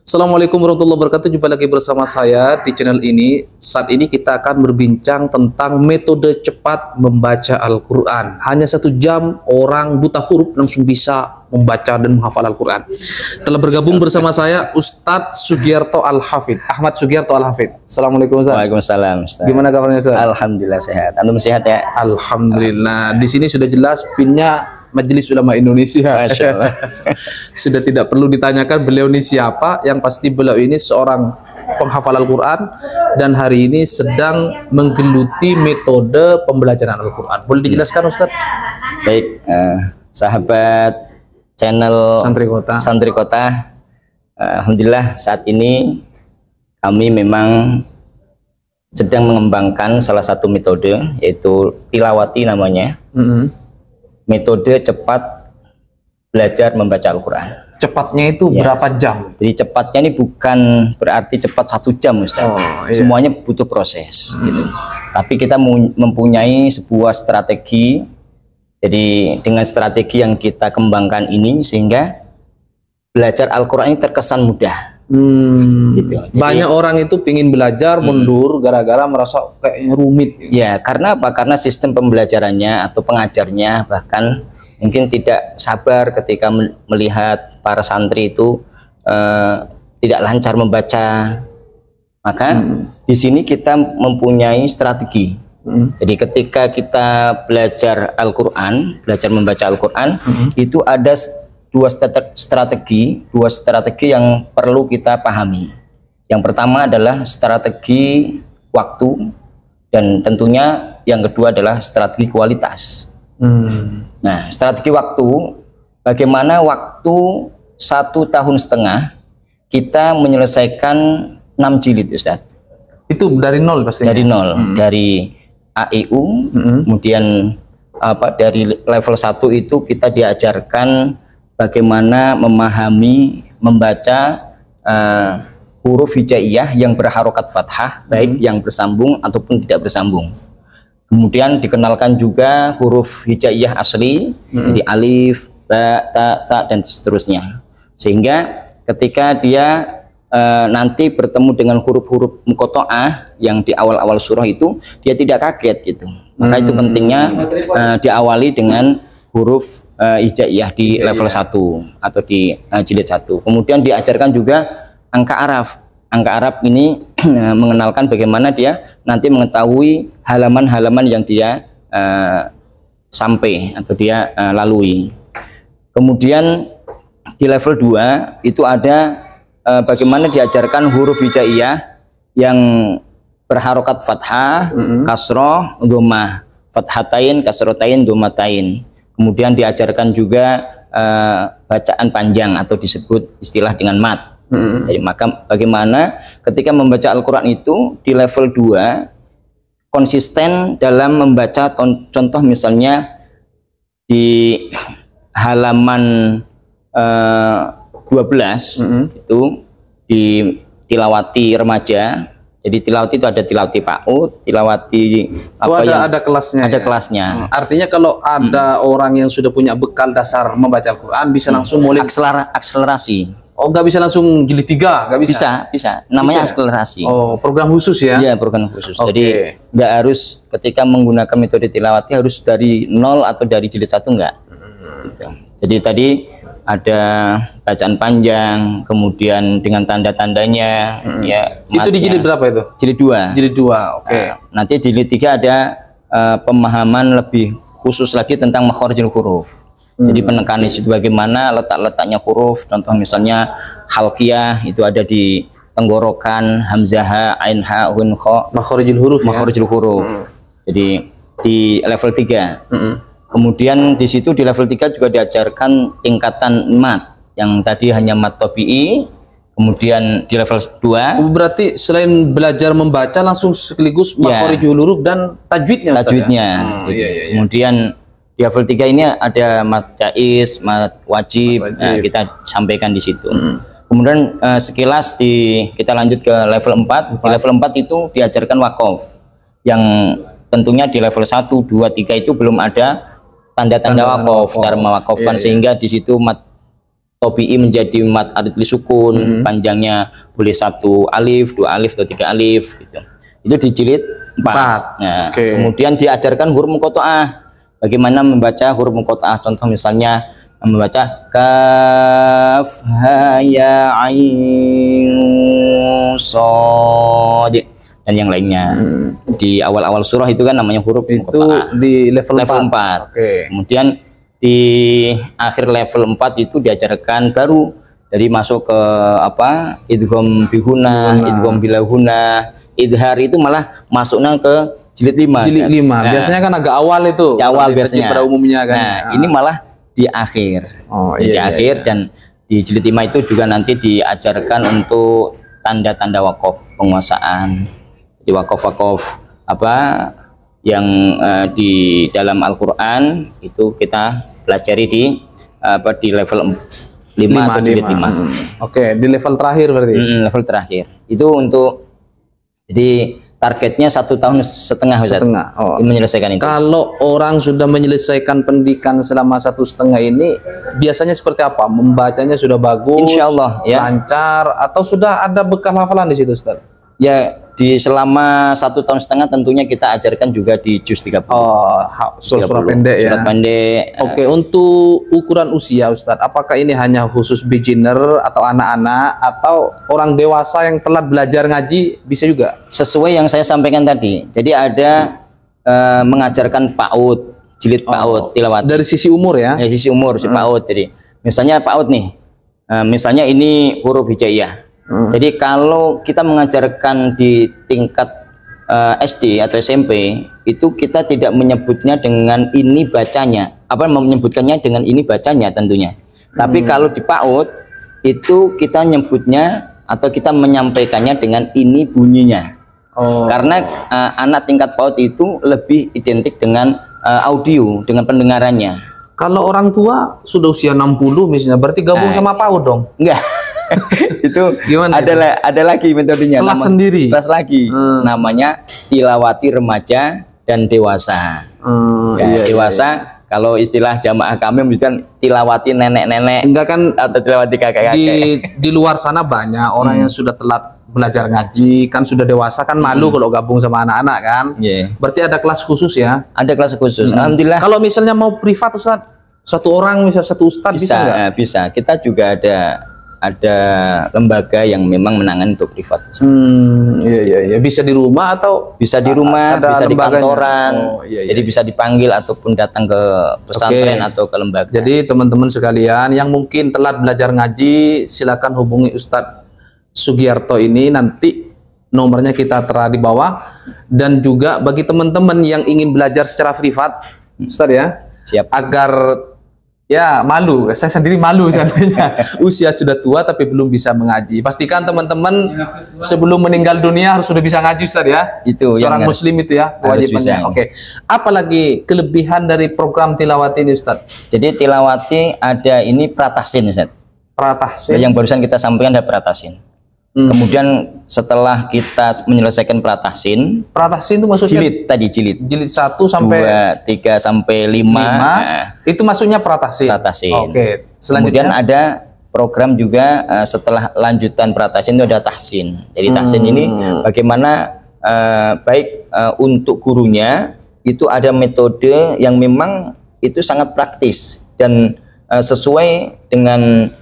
Assalamualaikum warahmatullahi wabarakatuh. Jumpa lagi bersama saya di channel ini. Saat ini kita akan berbincang tentang metode cepat membaca Al-Quran. Hanya 1 jam orang buta huruf langsung bisa membaca dan menghafal Al-Quran. Telah bergabung bersama saya Ustadz Sugiyarto Al-Hafidh, Ahmad Sugiyarto Al-Hafidh. Assalamualaikum Ustadz. Waalaikumsalam Ustadz. Gimana kabarnya Ustadz? Alhamdulillah sehat. Antum sehat ya? Alhamdulillah. Di sini sudah jelas pinnya Majelis Ulama Indonesia. Masya Allah. Sudah tidak perlu ditanyakan beliau ini siapa. Yang pasti beliau ini seorang penghafal Al-Quran dan hari ini sedang menggeluti metode pembelajaran Al-Quran. Boleh dijelaskan Ustaz? Baik, sahabat channel Santri Kota, Alhamdulillah saat ini kami memang sedang mengembangkan salah satu metode, yaitu tilawati namanya. Metode cepat belajar membaca Al-Quran. Cepatnya itu Ya. berapa jam? Jadi cepatnya ini bukan berarti cepat 1 jam Ustaz. Iya. Semuanya butuh proses gitu. Tapi kita mempunyai sebuah strategi. Jadi dengan strategi yang kita kembangkan ini sehingga belajar Al-Quran ini terkesan mudah. Gitu. Jadi, banyak orang itu pingin belajar mundur gara-gara merasa kayaknya rumit. ya, karena apa? Karena sistem pembelajarannya atau pengajarnya bahkan mungkin tidak sabar ketika melihat para santri itu tidak lancar membaca. Maka di sini kita mempunyai strategi. Jadi ketika kita belajar Al-Quran, belajar membaca Al-Quran, itu ada dua strategi yang perlu kita pahami. Yang pertama adalah strategi waktu, dan tentunya yang kedua adalah strategi kualitas. Nah, strategi waktu, bagaimana waktu 1,5 tahun kita menyelesaikan 6 jilid Ustaz. Itu dari nol pasti. Dari nol, dari AIU, kemudian dari level 1 itu kita diajarkan bagaimana memahami, membaca huruf hijaiyah yang berharokat fathah, baik yang bersambung ataupun tidak bersambung. Kemudian dikenalkan juga huruf hijaiyah asli, jadi alif, ba, ta, sa, dan seterusnya. Sehingga ketika dia nanti bertemu dengan huruf-huruf muqatta'ah yang di awal-awal surah itu, dia tidak kaget gitu. Maka itu pentingnya diawali dengan huruf hijaiyah di level 1 atau di jilid 1. Kemudian diajarkan juga angka Arab. Angka Arab ini mengenalkan bagaimana dia nanti mengetahui halaman-halaman yang dia sampai atau dia lalui. Kemudian di level 2 itu ada bagaimana diajarkan huruf hijaiyah yang berharokat fathah, kasroh, dhammah, fathatain, kasrotain, dhammatain. Kemudian diajarkan juga bacaan panjang atau disebut istilah dengan mat. Jadi maka bagaimana ketika membaca Al-Quran itu di level 2 konsisten dalam membaca, contoh misalnya di halaman 12 itu di tilawati remaja. Jadi tilawati itu ada tilawati PAUD, tilawati ada kelasnya. Ada ya? kelasnya. Artinya kalau ada orang yang sudah punya bekal dasar membaca Al-Quran bisa langsung mulai akselerasi. Oh, nggak bisa langsung jilid 3, nggak bisa? Bisa. Namanya Bisa. Akselerasi. Oh, program khusus ya? Iya, program khusus. Oke. Jadi nggak harus ketika menggunakan metode tilawati harus dari 0 atau dari jilid 1, enggak. Gitu. Jadi tadi ada bacaan panjang, kemudian dengan tanda-tandanya, ya. Itu di jilid berapa itu? Jilid 2. Jilid 2, oke. Nanti jilid 3 ada pemahaman lebih khusus lagi tentang makharijul huruf. Jadi penekanan itu bagaimana letak-letaknya huruf. Contoh misalnya halqiyah itu ada di tenggorokan, hamzah, ain, ha, hun, kha. Makharijul huruf. Makharijul huruf. Jadi di level 3. Kemudian di situ di level 3 juga diajarkan tingkatan mat yang tadi hanya mat tabi'i. Kemudian di level 2 berarti selain belajar membaca langsung sekaligus makharijul huruf dan tajwidnya. Tajwidnya. Iya. Kemudian di level 3 ini ada mat jaiz, mat wajib. Nah, kita sampaikan di situ. Kemudian sekilas kita lanjut ke level 4. Di level 4 itu diajarkan waqaf. Yang tentunya di level 1, 2, 3 itu belum ada tanda-tanda wakaf, cara mewakafkan, sehingga di situ mat topi'i menjadi mad arid li sukun, panjangnya boleh 1 alif, 2 alif, atau 3 alif gitu. Itu di jilid 4. Nah, kemudian diajarkan huruf muqatta'ah. Bagaimana membaca huruf muqatta'ah? Contoh misalnya membaca kaf ha ya ain shad dan yang lainnya. Di awal-awal surah itu kan namanya huruf muqatta'ah. Di level 4. Kemudian di akhir level 4 itu diajarkan baru dari masuk ke apa? Idgham bihuna, idgham bilahuna. Idhar itu malah masuknya ke jilid 5. Jilid 5. Nah, biasanya kan agak awal itu. Di awal biasanya. Pada umumnya kan. Nah, ini malah di akhir. Di akhir. Dan di jilid 5 itu juga nanti diajarkan untuk tanda-tanda wakaf penguasaan. Di wakaf-wakaf apa yang di dalam Al-Qur'an itu kita pelajari di level 5 atau jilid 5. Oke, di level terakhir berarti. Level terakhir. Itu untuk jadi targetnya 1,5 tahun menyelesaikan itu. Kalau orang sudah menyelesaikan pendidikan selama 1,5 ini, biasanya seperti apa? Membacanya sudah bagus, insya Allah ya, lancar, atau sudah ada bekal hafalan di situ, Ustaz? Ya, di selama 1,5 tahun tentunya kita ajarkan juga di juz 30. Surah pendek ya. Surat pendek. Oke, untuk ukuran usia Ustadz, apakah ini hanya khusus beginner atau anak-anak atau orang dewasa yang telat belajar ngaji bisa juga? Sesuai yang saya sampaikan tadi. Jadi ada mengajarkan PAUD, jilid PAUD tilawat. Dari sisi umur ya? Dari sisi umur, si PAUD. Jadi misalnya PAUD nih, misalnya ini huruf hijaiyah. Jadi kalau kita mengajarkan di tingkat SD atau SMP itu kita tidak menyebutnya dengan ini bacanya, menyebutkannya dengan ini bacanya tentunya. Tapi kalau di PAUD itu kita nyebutnya atau kita menyampaikannya dengan ini bunyinya. Karena anak tingkat PAUD itu lebih identik dengan audio, dengan pendengarannya. Kalau orang tua sudah usia 60 misalnya, berarti gabung sama PAUD dong? Enggak. Itu gimana? Ada lagi metodenya. Kelas sendiri. Kelas lagi. Namanya tilawati remaja dan dewasa. Dewasa. Kalau istilah jamaah kami menyebutkan tilawati nenek-nenek. Enggak kan? Atau tilawati kakek-kakek. Di luar sana banyak orang yang sudah telat belajar ngaji, kan sudah dewasa kan malu kalau gabung sama anak-anak kan. Berarti ada kelas khusus ya? Ada kelas khusus. Alhamdulillah. Kalau misalnya mau privat Ustaz, satu orang misal satu ustadz bisa nggak? Bisa. Kita juga ada lembaga yang memang menangani untuk privat. Iya. Bisa di rumah atau bisa di rumah, bisa di kantoran. Jadi bisa dipanggil ataupun datang ke pesantren atau ke lembaga. Jadi teman-teman sekalian yang mungkin telat belajar ngaji, silakan hubungi Ustadz Sugiarto ini, nanti nomornya kita tera di bawah. Dan juga bagi teman-teman yang ingin belajar secara privat, Ustadz ya, siap. Agar ya malu, saya sendiri malu sebenarnya. Usia sudah tua tapi belum bisa mengaji. Pastikan teman-teman sebelum meninggal dunia harus sudah bisa ngaji Ustaz ya. Itu seorang muslim itu ya kewajibannya. Oke. Apalagi kelebihan dari program tilawati ini Ustaz? Jadi tilawati ada ini pratahsin Ustaz. Pratahsin. Yang barusan kita sampaikan ada pratahsin. Kemudian setelah kita menyelesaikan pratahsin itu maksudnya jilid 1 sampai 2, 3 sampai 5. Itu maksudnya pratahsin. Oke. Selanjutnya kemudian ada program juga setelah lanjutan pratahsin itu ada tahsin. Jadi tahsin ini bagaimana baik untuk gurunya itu ada metode yang memang itu sangat praktis dan sesuai dengan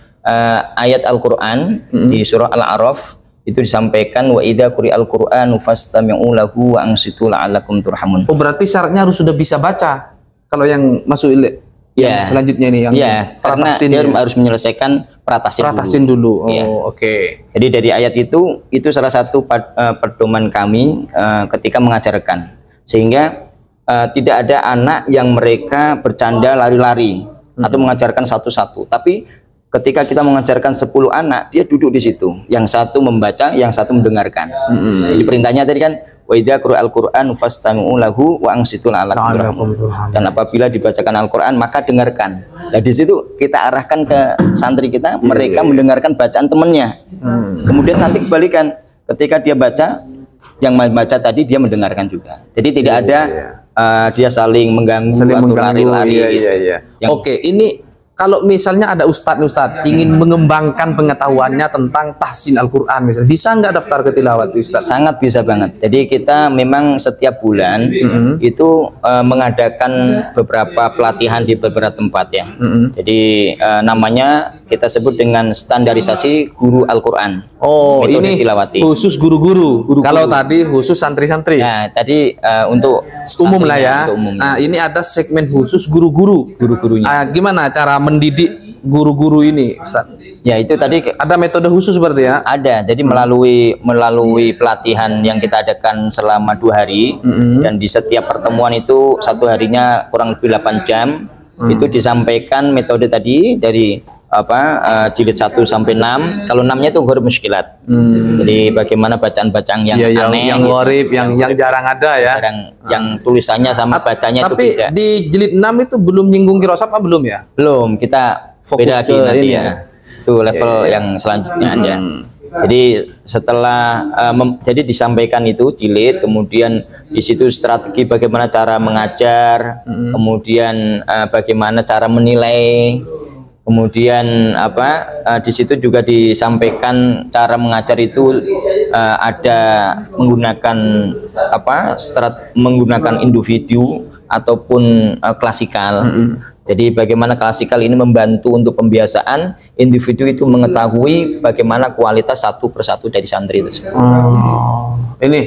ayat Al-Quran di surah Al-A'raf itu disampaikan wa idza quri'al Qur'anu fastami'u lahu wa ansitu la'allakum turhamun. Oh, berarti syaratnya harus sudah bisa baca kalau yang masuk yang selanjutnya ini yang karena dia harus menyelesaikan pratahsin dulu. Oke. Jadi dari ayat itu salah satu pedoman kami ketika mengajarkan, sehingga tidak ada anak yang mereka bercanda lari-lari atau mengajarkan satu-satu, tapi ketika kita mengajarkan 10 anak, dia duduk di situ. Yang satu membaca, yang satu mendengarkan. Jadi perintahnya tadi kan, wa idza quri'al Qur'an fastami'u lahu wa ansitu la'allakum turhamun. Dan apabila dibacakan Al-Qur'an, maka dengarkan. Nah, di situ kita arahkan ke santri kita, mereka mendengarkan bacaan temannya. Kemudian nanti kebalikan, ketika dia baca, yang membaca tadi dia mendengarkan juga. Jadi tidak ada dia saling mengganggu atau lari-lari. Oke, ini kalau misalnya ada ustadz ingin mengembangkan pengetahuannya tentang tahsin Al-Quran misalnya, bisa nggak daftar ke tilawat Ustadz? Sangat bisa banget. Jadi kita memang setiap bulan itu mengadakan beberapa pelatihan di beberapa tempat ya. Jadi namanya kita sebut dengan standarisasi guru Al-Quran. Oh, metode ini tilawati. khusus guru-guru. Kalau tadi khusus santri-santri. Nah, tadi untuk Umum lah ya. untuk umum. Nah, ini ada segmen khusus guru-guru. Guru-gurunya. Gimana cara mendidik guru-guru ini, Ustaz? Ya itu tadi Ada metode khusus berarti ya? ada. Jadi melalui pelatihan yang kita adakan selama 2 hari dan di setiap pertemuan itu satu harinya kurang lebih 8 jam. Itu disampaikan metode tadi dari jilid 1 sampai 6. Kalau 6-nya itu huruf muskilat. Jadi bagaimana bacaan-bacaan yang aneh, yang gharib, yang jarang ada ya. yang tulisannya sama bacanya itu Tapi beda. di jilid 6 itu belum nyinggung qiraat apa belum ya? Belum, kita Fokus beda lagi ke nanti ini ya. Itu level yang selanjutnya ada. Jadi setelah jadi disampaikan itu jilid, kemudian di situ strategi bagaimana cara mengajar, kemudian bagaimana cara menilai, kemudian di situ juga disampaikan cara mengajar itu ada menggunakan menggunakan individu ataupun klasikal. Jadi bagaimana klasikal ini membantu untuk pembiasaan, individu itu mengetahui bagaimana kualitas satu persatu dari santri tersebut. Ini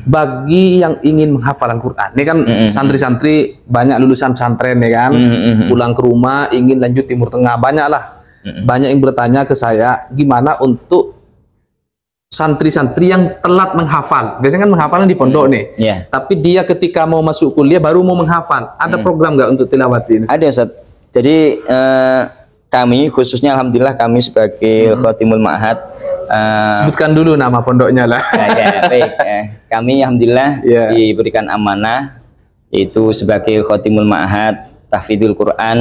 bagi yang ingin menghafal Al-Quran, ini kan santri-santri banyak lulusan pesantren ya kan, pulang ke rumah ingin lanjut Timur Tengah, banyak lah, banyak yang bertanya ke saya, gimana untuk santri-santri yang telat menghafal. Biasanya kan menghafalnya di pondok nih. Tapi dia ketika mau masuk kuliah baru mau menghafal. Ada program nggak untuk tilawati ini? Ada, Ustaz. Jadi kami khususnya alhamdulillah kami sebagai Khotimul Ma'had sebutkan dulu nama pondoknya lah. Baik. Kami alhamdulillah diberikan amanah yaitu sebagai Khotimul Ma'had Tahfidzul Quran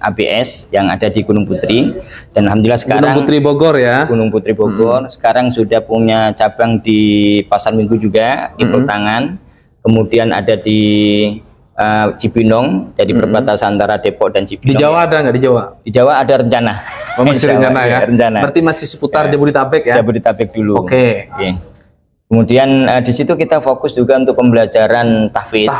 ABS yang ada di Gunung Putri, dan alhamdulillah sekarang Gunung Putri Bogor ya. Gunung Putri Bogor sekarang sudah punya cabang di Pasar Minggu juga di Peltangan, kemudian ada di Cibinong, jadi perbatasan antara Depok dan Cibinong. Di Jawa ada nggak di Jawa? Di Jawa ada rencana. Masih rencana ya. Rencana. Berarti masih seputar Jabodetabek ya. Jabodetabek dulu. Oke. Kemudian di situ kita fokus juga untuk pembelajaran tahfidz.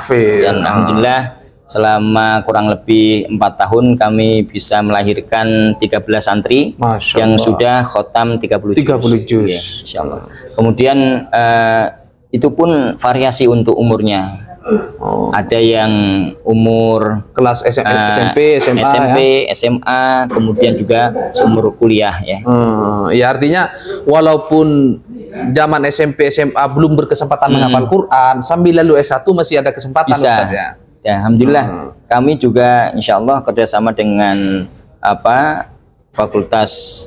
Dan alhamdulillah selama kurang lebih 4 tahun kami bisa melahirkan 13 santri yang sudah khotam 30 juz. Ya, insyaallah. Kemudian itu pun variasi untuk umurnya. Ada yang umur kelas SMP, SMA, SMA, kemudian juga seumur kuliah ya. Ya artinya walaupun zaman SMP, SMA belum berkesempatan menghafal Quran, sambil lalu S1 masih ada kesempatan bisa. Ustaz, ya. Ya, alhamdulillah kami juga insya Allah kerjasama dengan Fakultas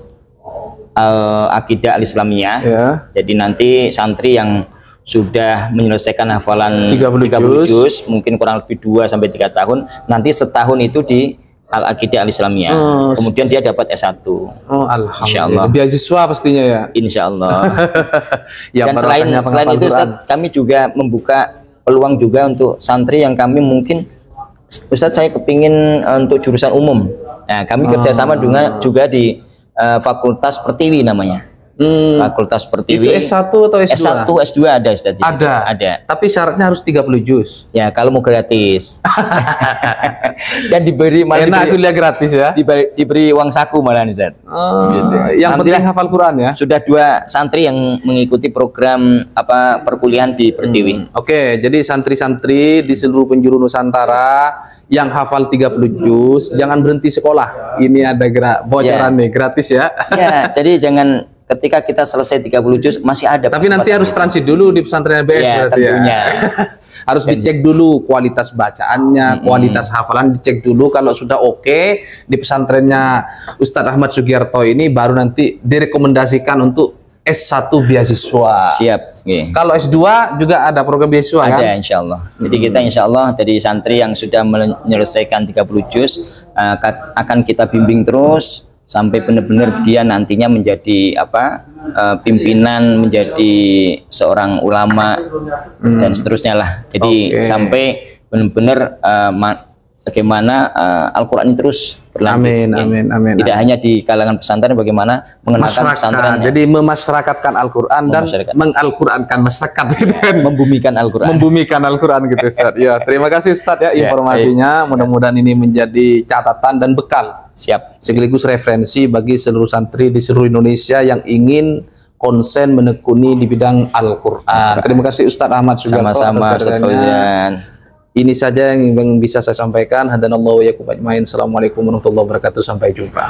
Al-Aqidah Al-Islamiyah. Jadi nanti santri yang sudah menyelesaikan hafalan 30 juz mungkin kurang lebih 2-3 tahun, nanti setahun itu di Al-Aqidah Al-Islamiyah. Kemudian dia dapat S1. Alhamdulillah. Beasiswa pastinya ya. Insya Allah. Ya, dan selain itu Ustaz, kami juga membuka peluang juga untuk santri yang kami mungkin, Ustadz saya kepingin untuk jurusan umum. Nah, kami kerjasama juga di Fakultas Pertiwi namanya. Fakultas Pertiwi. Itu S1 atau S2? S1, S2 ada Ustaz. Ada. Tapi syaratnya harus 30 juz. Ya, kalau mau gratis. Dan diberi enak kuliah gratis ya. Diberi uang saku malah Ustaz. Gitu. Yang penting hafal Quran ya. Sudah 2 santri yang mengikuti program perkuliahan di Pertiwi. Oke, jadi santri-santri di seluruh penjuru Nusantara yang hafal 30 juz jangan berhenti sekolah. Ini ada bocoran nih, gratis ya. Ya, jadi jangan ketika kita selesai 30 juz masih ada. Tapi nanti harus transit dulu di pesantren ABS berarti tentunya. Harus dicek dulu kualitas bacaannya, kualitas hafalan dicek dulu. Kalau sudah oke di pesantrennya Ustadz Ahmad Sugiarto ini baru nanti direkomendasikan untuk S1 beasiswa. Siap. Kalau S2 juga ada program beasiswa kan? Ada insya Allah. Jadi kita insya Allah dari santri yang sudah menyelesaikan 30 juz akan kita bimbing terus sampai benar-benar dia nantinya menjadi pimpinan, menjadi seorang ulama dan seterusnya lah. Jadi sampai benar-benar bagaimana Al-Qur'an ini terus berlanjut. Amin, amin, amin. Tidak hanya di kalangan pesantren, bagaimana mengenalkan pesantren. Jadi memasyarakatkan Al-Qur'an dan mengal-Qur'ankan masyarakat gitu kan. Membumikan Al-Qur'an. Membumikan Al-Qur'an gitu Ustaz. Ya, terima kasih Ustaz ya informasinya. Mudah-mudahan ini menjadi catatan dan bekal. Siap. Sekaligus referensi bagi seluruh santri di seluruh Indonesia yang ingin konsen menekuni di bidang Al-Qur'an. Terima kasih Ustaz Ahmad Sugiarto Sama-sama atas Ustaz kehadirannya. Fauzan. Ini saja yang bisa saya sampaikan. Hadanallahu wa iyyakum ajmain. Assalamualaikum warahmatullahi wabarakatuh. Sampai jumpa.